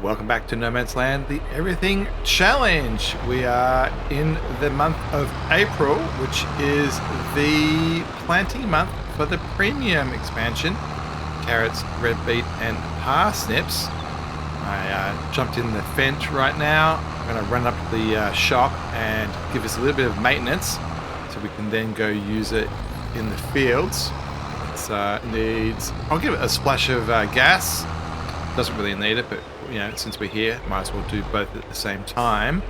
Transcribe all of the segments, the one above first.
Welcome back to No Man's Land, the Everything Challenge. We are in the month of April, which is the planting month for the premium expansion. Carrots, red beet, and parsnips. I jumped in the fence right now. I'm going to run up to the shop and give us a little bit of maintenance so we can then go use it in the fields. It needs, I'll give it a splash of gas. Doesn't really need it, but since we're here, might as well do both at the same time.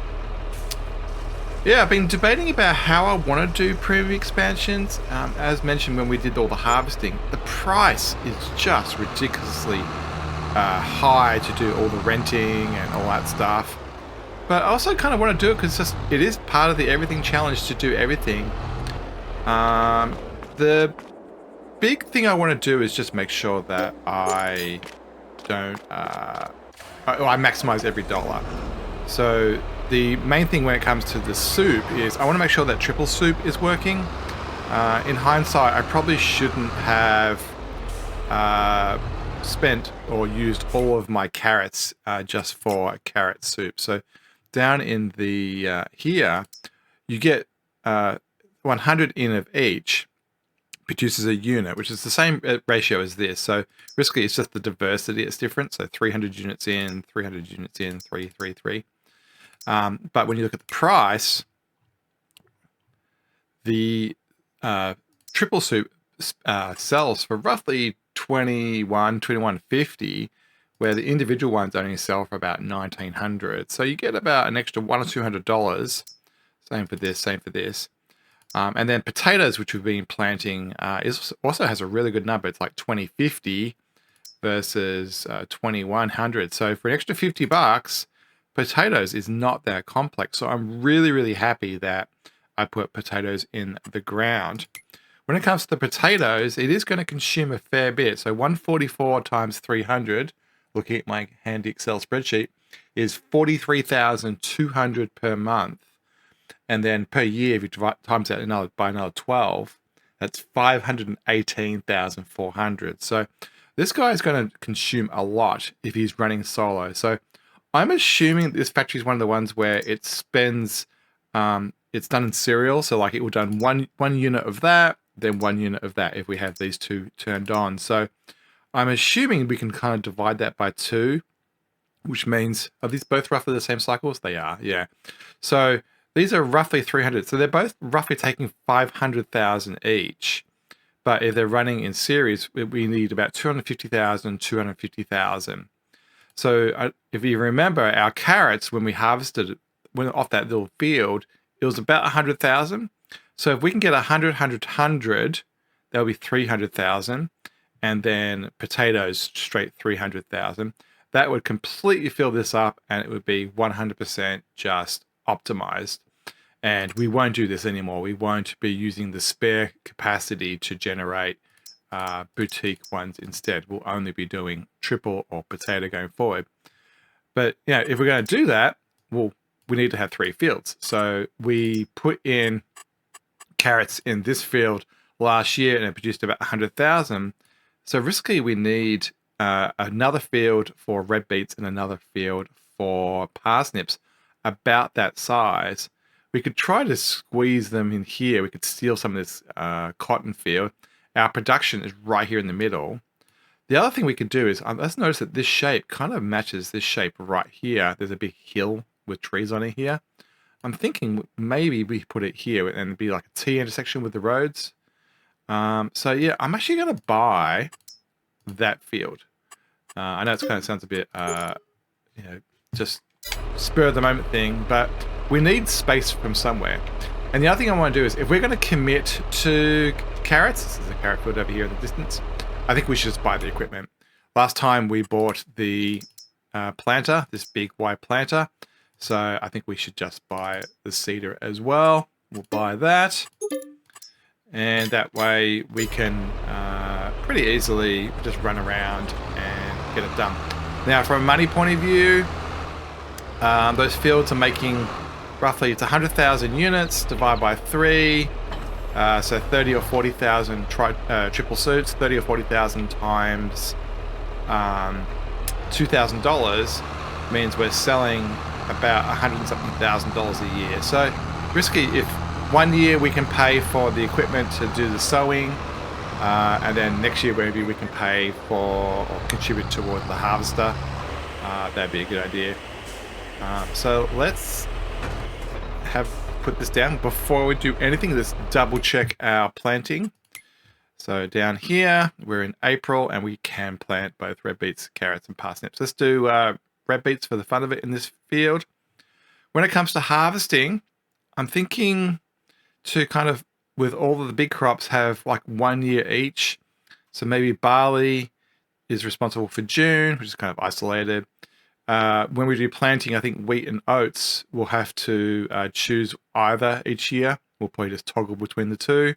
Yeah, I've been debating about how I want to do premium expansions. As mentioned when we did all the harvesting, the price is just ridiculously high to do all the renting and all that stuff. But I also kind of want to do it because it is part of the Everything Challenge to do everything. The big thing I want to do is just make sure that I don't I maximize every dollar. So the main thing when it comes to the soup is I want to make sure that triple soup is working. In hindsight, I probably shouldn't have spent or used all of my carrots just for carrot soup. So down in the here, you get 100 in of each. Produces a unit, which is the same ratio as this. So basically it's just the diversity it's different. So 300 units in, 300 units in, 3, 3, 3. But when you look at the price, the triple soup sells for roughly 21.50, where the individual ones only sell for about 1900. So you get about an extra $100 or $200. Same for this, same for this. And then potatoes, which we've been planting, also has a really good number. It's like 2050 versus 2100. So for an extra $50, potatoes is not that complex. So I'm really, really happy that I put potatoes in the ground. When it comes to the potatoes, it is going to consume a fair bit. So 144 times 300, looking at my handy Excel spreadsheet, is 43,200 per month. And then per year, if you times that by another 12, that's 518,400. So this guy is going to consume a lot if he's running solo. So I'm assuming this factory is one of the ones where it spends, it's done in serial. So like it will done one unit of that, then 1 unit of that if we have these two turned on. So I'm assuming we can kind of divide that by 2, which means, are these both roughly the same cycles? They are, yeah. So these are roughly 300. So they're both roughly taking 500,000 each. But if they're running in series, we need about 250,000, 250,000. So if you remember, our carrots, when we harvested off that little field, it was about 100,000. So if we can get 100, 100, 100, that'll be 300,000. And then potatoes, straight 300,000. That would completely fill this up, and it would be 100% just optimized. And we won't do this anymore. We won't be using the spare capacity to generate boutique ones instead. We'll only be doing triple or potato going forward. But if we're going to do that, well, we need to have 3 fields. So we put in carrots in this field last year and it produced about 100,000. So risky, we need another field for red beets and another field for parsnips about that size. We could try to squeeze them in here. We could steal some of this cotton field. Our production is right here in the middle. The other thing we could do is, let's notice that this shape kind of matches this shape right here. There's a big hill with trees on it here. I'm thinking maybe we put it here and it'd be like a T intersection with the roads. So yeah, I'm actually going to buy that field. I know it kind of sounds a bit, just spur of the moment thing, but we need space from somewhere. And the other thing I want to do is, if we're going to commit to carrots, this is a carrot field over here in the distance, I think we should just buy the equipment. Last time we bought the planter, this big wide planter, so I think we should just buy the seeder as well. We'll buy that, and that way we can pretty easily just run around and get it done. Now, from a money point of view, those fields are making roughly, it's 100,000 units divided by 3, so 30 or 40,000 triple suits, 30 or 40,000 times $2,000 means we're selling about $100-something thousand a year. So risky. If 1 year we can pay for the equipment to do the sewing, and then next year maybe we can pay for or contribute towards the harvester, that'd be a good idea. So let's put this down. Before we do anything, let's double check our planting. So down here, we're in April and we can plant both red beets, carrots, and parsnips. Let's do red beets for the fun of it in this field. When it comes to harvesting, I'm thinking to kind of, with all of the big crops, have like 1 year each. So maybe barley is responsible for June, which is kind of isolated. When we do planting, I think wheat and oats will have to choose either each year. We'll probably just toggle between the two.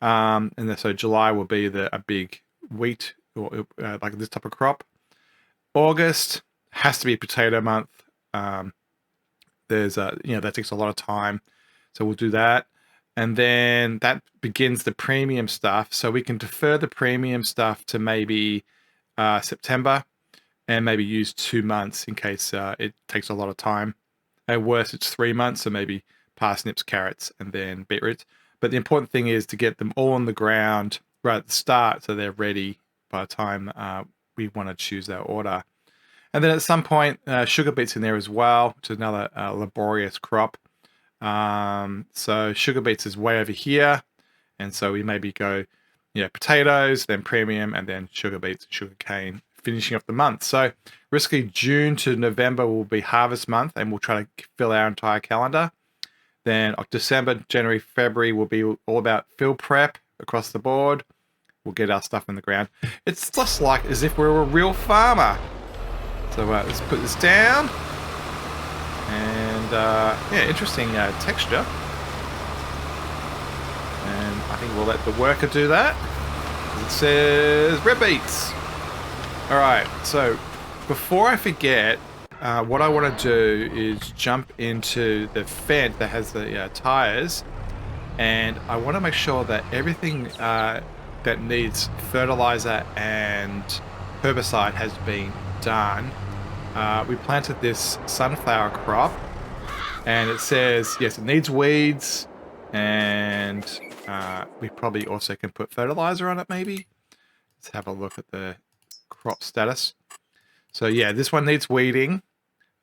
And then, so July will be a big wheat or like this type of crop. August has to be potato month. That takes a lot of time, so we'll do that. And then that begins the premium stuff. So we can defer the premium stuff to maybe September, and maybe use 2 months in case it takes a lot of time. At worst, it's 3 months, so maybe parsnips, carrots, and then beetroots. But the important thing is to get them all on the ground right at the start, so they're ready by the time we want to choose our order. And then at some point, sugar beets in there as well, which is another laborious crop. So sugar beets is way over here, and so we maybe go, potatoes, then premium, and then sugar beets, sugar cane, finishing off the month. So risky, June to November will be harvest month, and we'll try to fill our entire calendar. Then December, January, February will be all about field prep across the board. We'll get our stuff in the ground. It's just like as if we're a real farmer. So let's put this down. And interesting texture. And I think we'll let the worker do that. It says red beets. All right, so before I forget, what I want to do is jump into the fence that has the tires, and I want to make sure that everything that needs fertilizer and herbicide has been done. We planted this sunflower crop, and it says, yes, it needs weeds, and we probably also can put fertilizer on it maybe. Let's have a look at the crop status. So yeah, this one needs weeding.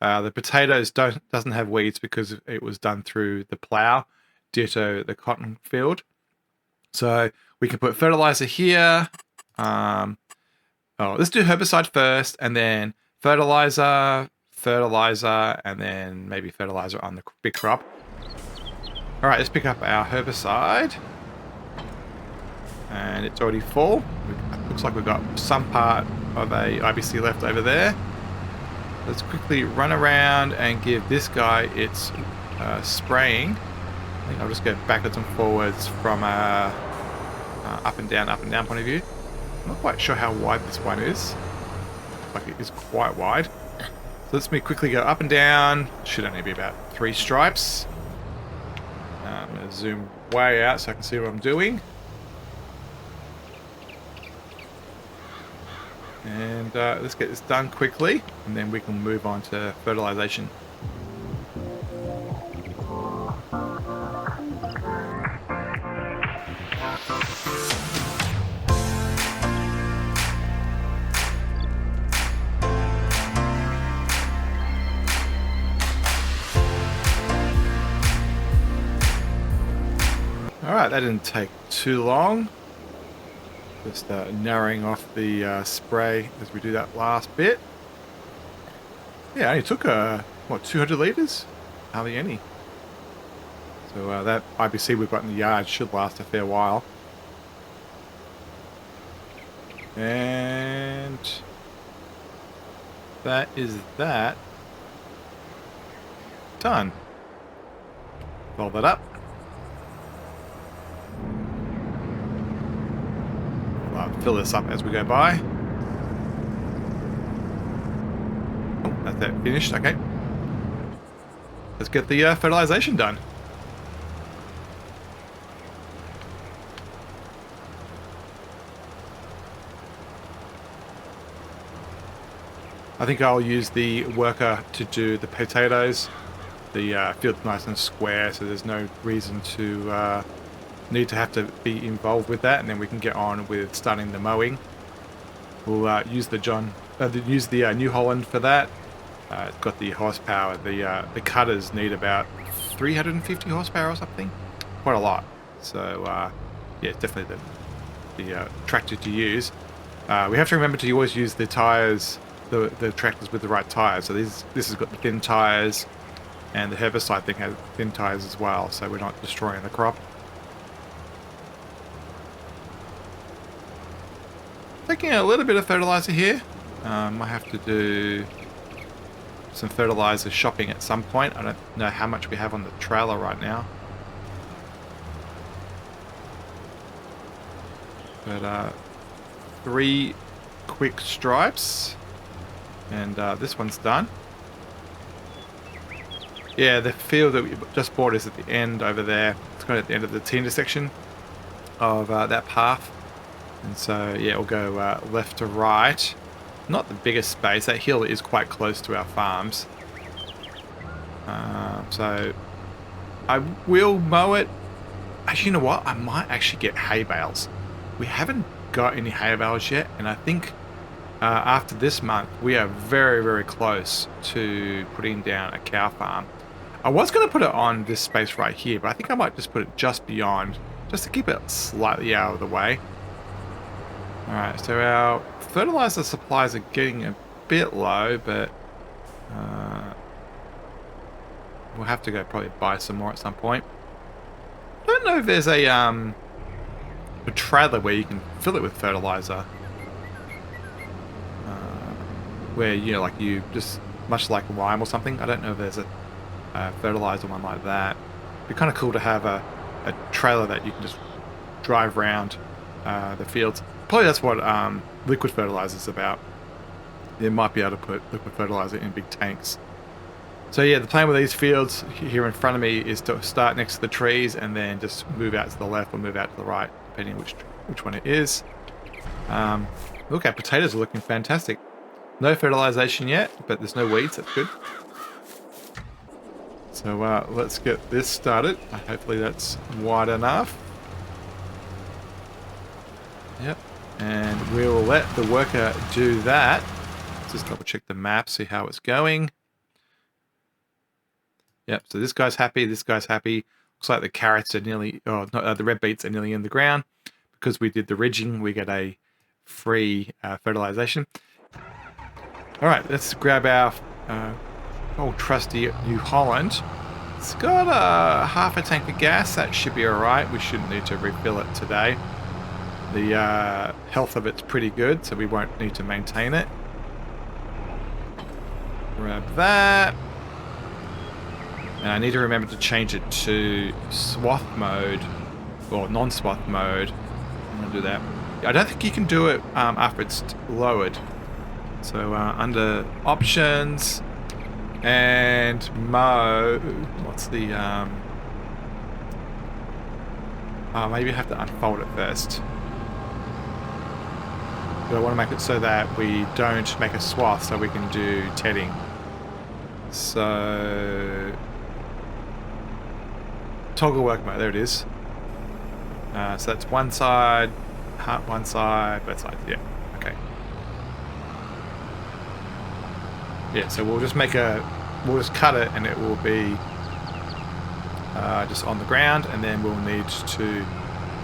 The potatoes doesn't have weeds because it was done through the plow, ditto the cotton field. So we can put fertilizer here. Let's do herbicide first, and then fertilizer, and then maybe fertilizer on the big crop. All right, let's pick up our herbicide. And it's already full. Looks like we've got some part of a IBC left over there. Let's quickly run around and give this guy its spraying. I think I'll just go backwards and forwards from up and down point of view. I'm not quite sure how wide this one is. Like, it is quite wide. So let's me quickly go up and down. Should only be about 3 stripes. I'm going to zoom way out so I can see what I'm doing. And let's get this done quickly, and then we can move on to fertilization. Alright, that didn't take too long. Just narrowing off the spray as we do that last bit. Yeah, it only took, 200 litres? Hardly any. So that IBC we've got in the yard should last a fair while. And that is that. Done. Fold that up. Fill this up as we go by. Oh, that's that finished. Okay. Let's get the fertilization done. I think I'll use the worker to do the potatoes. The field's nice and square, so there's no reason to need to have to be involved with that, and then we can get on with starting the mowing. We'll use the New Holland for that. It's got the horsepower. The cutters need about 350 horsepower or something, quite a lot. So yeah, it's definitely the tractor to use. We have to remember to always use the tires, the tractors with the right tires. So this has got the thin tires, and the herbicide thing has thin tires as well, so we're not destroying the crop. Taking a little bit of fertilizer here. I have to do some fertilizer shopping at some point. I don't know how much we have on the trailer right now. But 3 quick stripes, and this one's done. Yeah, the field that we just bought is at the end over there. It's kind of at the end of the T intersection of that path. And so, yeah, we'll go left to right. Not the biggest space. That hill is quite close to our farms. So I will mow it. Actually, you know what? I might actually get hay bales. We haven't got any hay bales yet, and I think after this month, we are very, very close to putting down a cow farm. I was going to put it on this space right here, but I think I might just put it just beyond, just to keep it slightly out of the way. Alright, so our fertilizer supplies are getting a bit low, but we'll have to go probably buy some more at some point. I don't know if there's a trailer where you can fill it with fertilizer. Where, you know, like you just, much like lime or something. I don't know if there's a fertilizer one like that. It'd be kind of cool to have a trailer that you can just drive around the fields. Probably that's what liquid fertilizer is about. You might be able to put liquid fertilizer in big tanks. So yeah, the plan with these fields here in front of me is to start next to the trees and then just move out to the left or move out to the right, depending on which one it is. Look, our potatoes are looking fantastic. No fertilization yet, but there's no weeds. That's good. So let's get this started. Hopefully that's wide enough. Yep. And we will let the worker do that. Let's just double check the map, see how it's going. Yep, so this guy's happy, this guy's happy. Looks like the carrots are nearly, the red beets are nearly in the ground. Because we did the ridging, we get a free fertilization. All right, let's grab our old trusty New Holland. It's got half a tank of gas. That should be all right. We shouldn't need to refill it today. The health of it's pretty good, so we won't need to maintain it. Grab that. And I need to remember to change it to swath mode, or non-swath mode. I'm going to do that. I don't think you can do it after it's lowered. So under options and mode, what's the, maybe I have to unfold it first. But I want to make it so that we don't make a swath, so we can do tedding. So toggle work mode, there it is. So that's one side, one side, both sides, yeah, okay. Yeah, so we'll just cut it and it will be just on the ground, and then we'll need to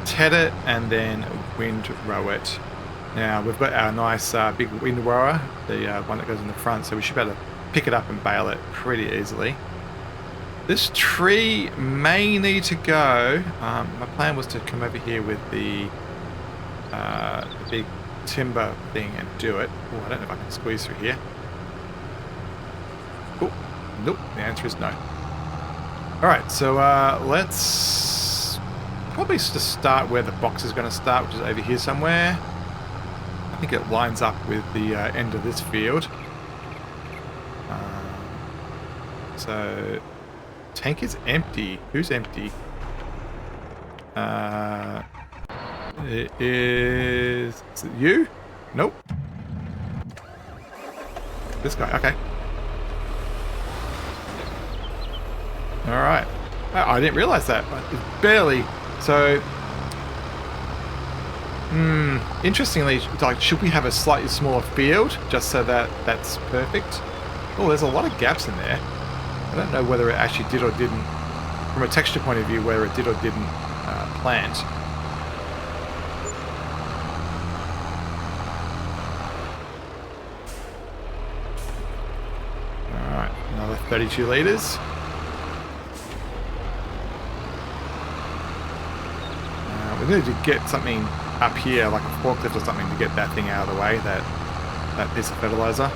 ted it and then wind row it. Now we've got our nice big wind rower, the one that goes in the front, so we should be able to pick it up and bale it pretty easily. This tree may need to go. My plan was to come over here with the big timber thing and do it. Oh, I don't know if I can squeeze through here. Oh, nope, the answer is no. Alright, so let's probably just start where the box is going to start, which is over here somewhere. I think it lines up with the end of this field. So tank is empty. Who's empty? Is it you? Nope. This guy, okay. Alright. Oh, I didn't realise that. Barely. So... interestingly, like, should we have a slightly smaller field just so that that's perfect? Oh, there's a lot of gaps in there. I don't know whether it actually did or didn't, from a texture point of view, whether it did or didn't plant. Alright, another 32 litres. We need to get something up here, like a forklift or something, to get that thing out of the way, that piece of fertilizer.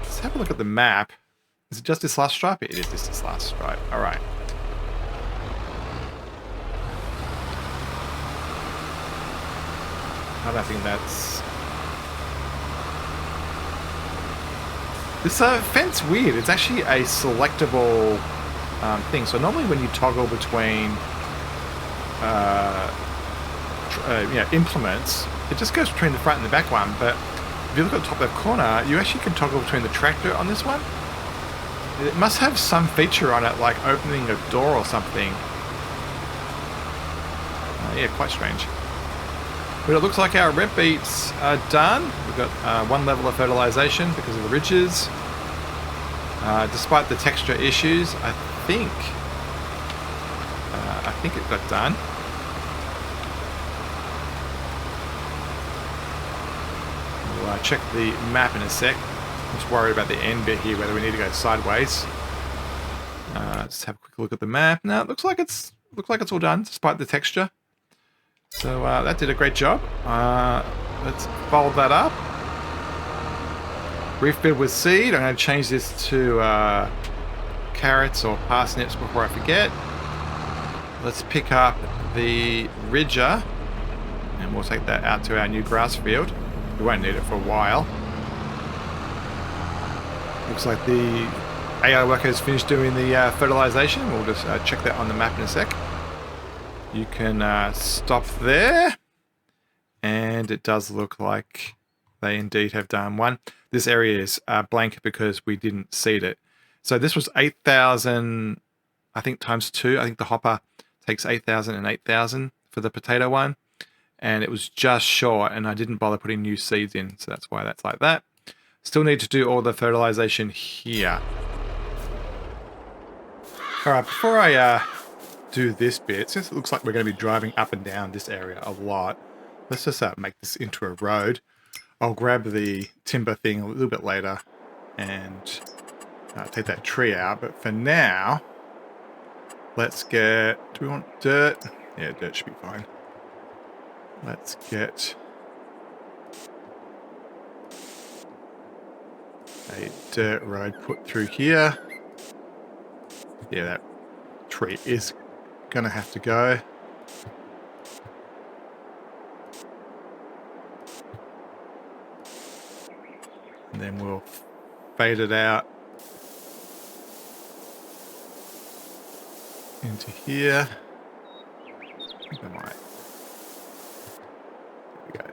Let's have a look at the map. Is it just this last stripe? It is just this last stripe. Alright. I don't think that's... This fence weird. It's actually a selectable thing. So normally when you toggle between implements, it just goes between the front and the back one. But if you look at the top left corner, you actually can toggle between the tractor on this one. It must have some feature on it, like opening a door or something. Yeah, quite strange. But it looks like our rep beets are done. We've got one level of fertilization because of the ridges. Despite the texture issues, I think it got done. We'll check the map in a sec. I'm just worried about the end bit here, whether we need to go sideways. Just have a quick look at the map. Now it looks like it's all done, despite the texture. So that did a great job. Let's fold that up. Refilled with seed. I'm going to change this to carrots or parsnips before I forget. Let's pick up the ridger, and we'll take that out to our new grass field. We won't need it for a while. Looks like the AI worker has finished doing the fertilization. We'll just check that on the map in a sec. You can stop there, and it does look like they indeed have done one. This area is blank because we didn't seed it. So this was 8,000, I think, times 2. I think the hopper takes 8,000 and 8,000 for the potato one, and it was just short, and I didn't bother putting new seeds in, so that's why that's like that. Still need to do all the fertilization here. All right, before I do this bit, since it looks like we're going to be driving up and down this area a lot, let's just make this into a road. I'll grab the timber thing a little bit later and take that tree out, but for now, let's get... Do we want dirt? Yeah, dirt should be fine. Let's get a dirt road put through here. Yeah, that tree is gonna have to go. And then we'll fade it out into here. I think I might. There we go.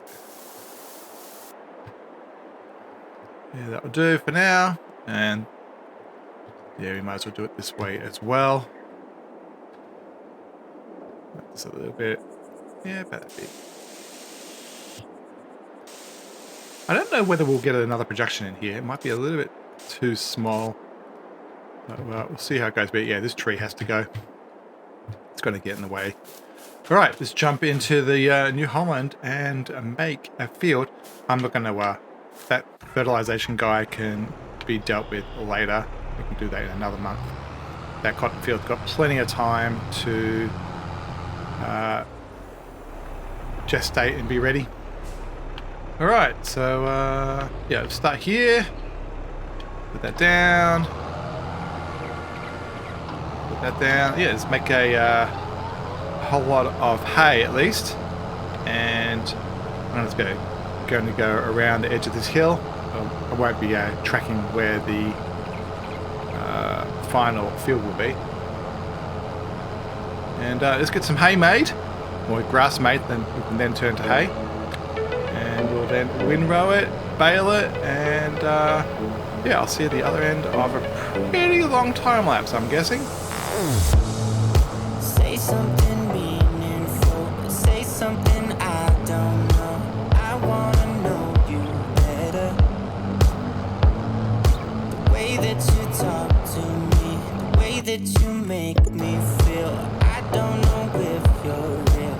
Yeah, that will do for now. And yeah, we might as well do it this way as well. Just a little bit. Yeah, about that bit. I don't know whether we'll get another projection in here. It might be a little bit too small. But, we'll see how it goes. But yeah, this tree has to go. It's going to get in the way. All right, let's jump into the New Holland and make a field. I'm not going to... that fertilization guy can be dealt with later. We can do that in another month. That cotton field's got plenty of time to gestate and be ready. All right, so yeah, let's start here. Put that down. Put that down. Yeah, let's make a whole lot of hay at least. And I'm just going to go around the edge of this hill. I won't be tracking where the final field will be. And let's get some hay made, or grass made, then we can then turn to hay. will then windrow it, bale it, and yeah, I'll see you at the other end of a pretty long time lapse, I'm guessing. Say something meaningful, say something I don't know. I wanna know you better. The way that you talk to me, the way that you make me feel, I don't know if you're real.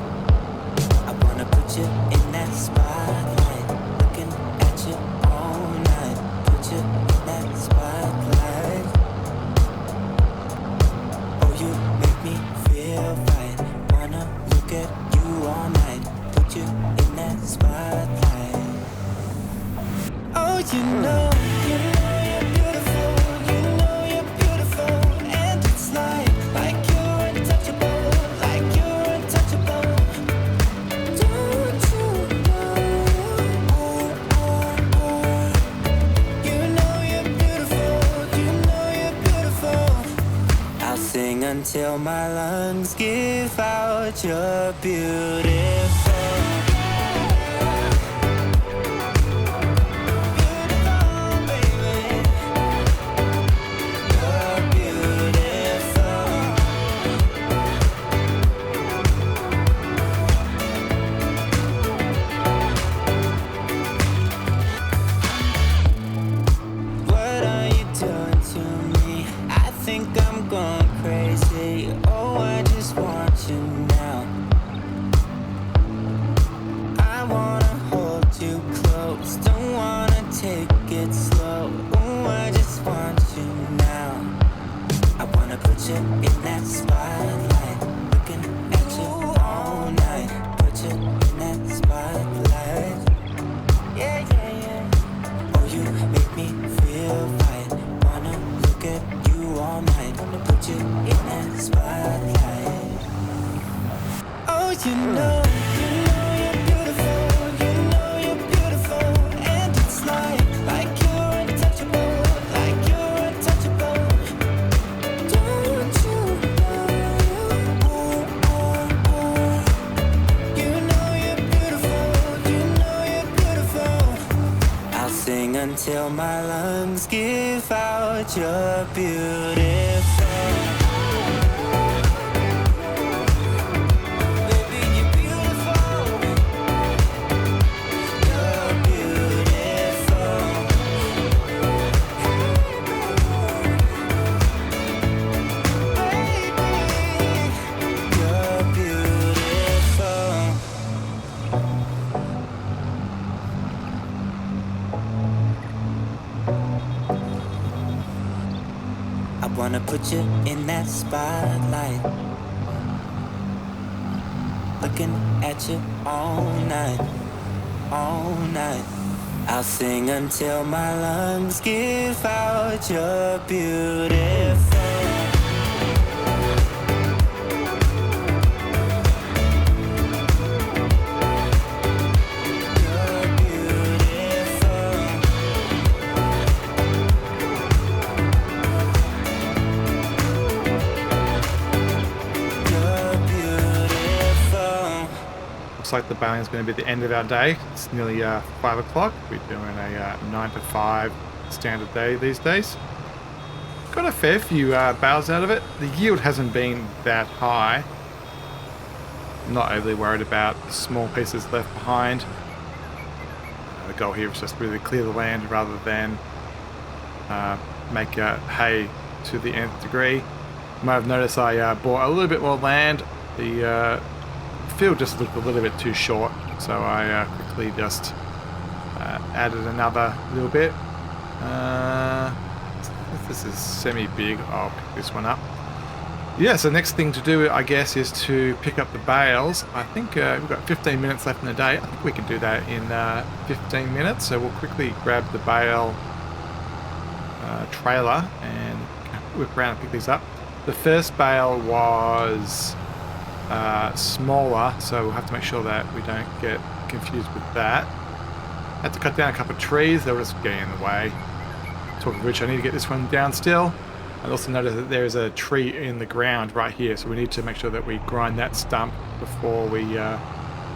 I wanna put you in that spotlight, looking at you all night. Put you in that spotlight. Oh, you make me feel right. Wanna look at you all night. Put you in that spotlight. Oh, you know you're beautiful. You know you're beautiful, and it's like you're untouchable, like you're untouchable. Don't you know? You know you're beautiful. You know you're beautiful. I'll sing until my lungs give out. You're beautiful. Beautiful, baby. You're beautiful. What are you doing to me? I think I'm going crazy. Oh, I just want you now. I wanna hold you close. Don't wanna take it slow. Oh, I just want you now. I wanna put you in that spotlight, looking at you all night. Put you in that spotlight. Yeah, yeah, yeah. Oh, you make me feel right. Wanna look at you all night. Wanna put you in that spotlight. Oh, you know you're beautiful. You know you're beautiful, and it's like you're untouchable, like you're untouchable. Don't you know? You know you're beautiful. You know you're beautiful. I'll sing until my lungs give out. You're beautiful. Baby, you're beautiful. You're beautiful. Baby, you're beautiful. I wanna put you in that spotlight, looking at you all night, all night. I'll sing until my lungs give out. You're beautiful. You're beautiful. You're beautiful. Looks like the bailing is going to be the end of our day. It's nearly 5 o'clock. We're doing a 9 to 5 standard day these days. Got a fair few bales out of it. The yield hasn't been that high. I'm not overly worried about the small pieces left behind. The goal here is just really clear the land rather than make hay to the nth degree. You might have noticed I bought a little bit more land. The field just looked a little bit too short, so I quickly just added another little bit. This is semi-big. I'll pick this one up. Yeah, so next thing to do, I guess, is to pick up the bales. I think we've got 15 minutes left in the day. I think we can do that in 15 minutes. So we'll quickly grab the bale trailer and whip around and pick these up. The first bale was smaller, so we'll have to make sure that we don't get confused with that. I had to cut down a couple of trees. They were just getting in the way. Talking of which, I need to get this one down still. I also noticed that there is a tree in the ground right here, so we need to make sure that we grind that stump before we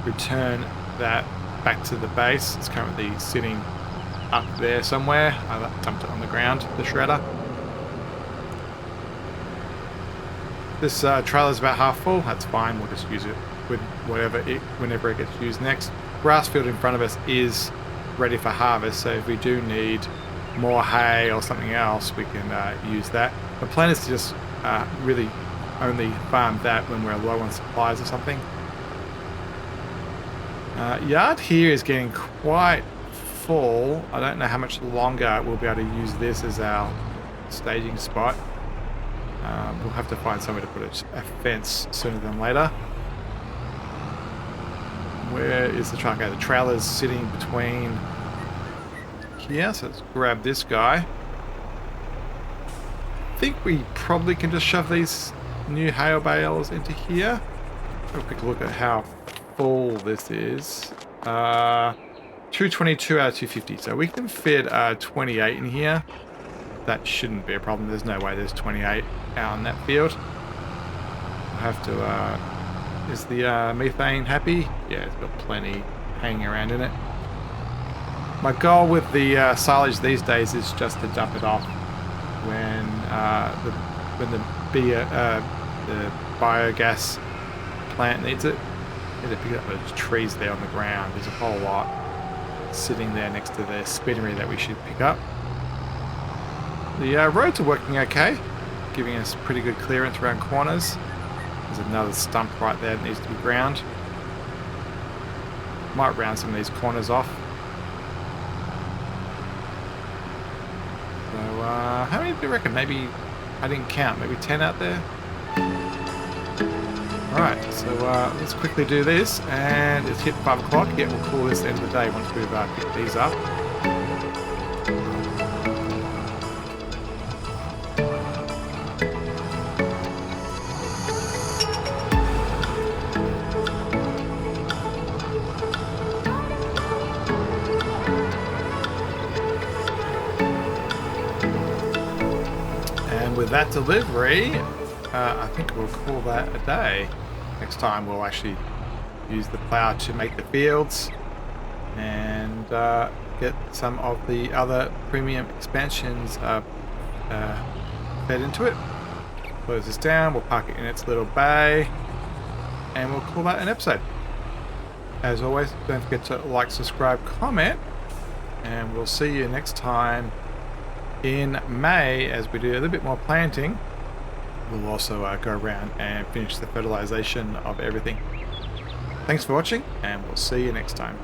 return that back to the base. It's currently sitting up there somewhere. I dumped it on the ground, the shredder. This trailer's about half full. That's fine. We'll just use it with whenever it gets used next. Grass field in front of us is ready for harvest, so if we do need more hay or something else, we can use that. The plan is to just really only farm that when we're low on supplies or something. Yard here is getting quite full. I don't know how much longer we'll be able to use this as our staging spot. We'll have to find somewhere to put a fence sooner than later. Where is the truck? Okay, the trailer's sitting between here, so let's grab this guy. I think we probably can just shove these new hail bales into here. Have a quick look at how full this is. 222 out of 250, so we can fit 28 in here. That shouldn't be a problem. There's no way there's 28 out in that field. I'll have to is the methane happy? Yeah, it's got plenty hanging around in it. My goal with the silage these days is just to dump it off when the biogas plant needs it. Need to pick up those trees there on the ground. There's a whole lot sitting there next to the spinnery that we should pick up. The roads are working okay, giving us pretty good clearance around corners. There's another stump right there that needs to be ground. Might round some of these corners off. So, how many do you reckon? Maybe, I didn't count, maybe 10 out there? Alright, so let's quickly do this, and it's hit 5 o'clock. Yeah, we'll call this the end of the day once we've picked these up. With that delivery, I think we'll call that a day. Next time we'll actually use the plow to make the fields and get some of the other premium expansions fed into it. Close this down, we'll park it in its little bay, and we'll call that an episode. As always, don't forget to like, subscribe, comment, and we'll see you next time. In May, as we do a little bit more planting, we'll also go around and finish the fertilization of everything. Thanks for watching, and we'll see you next time.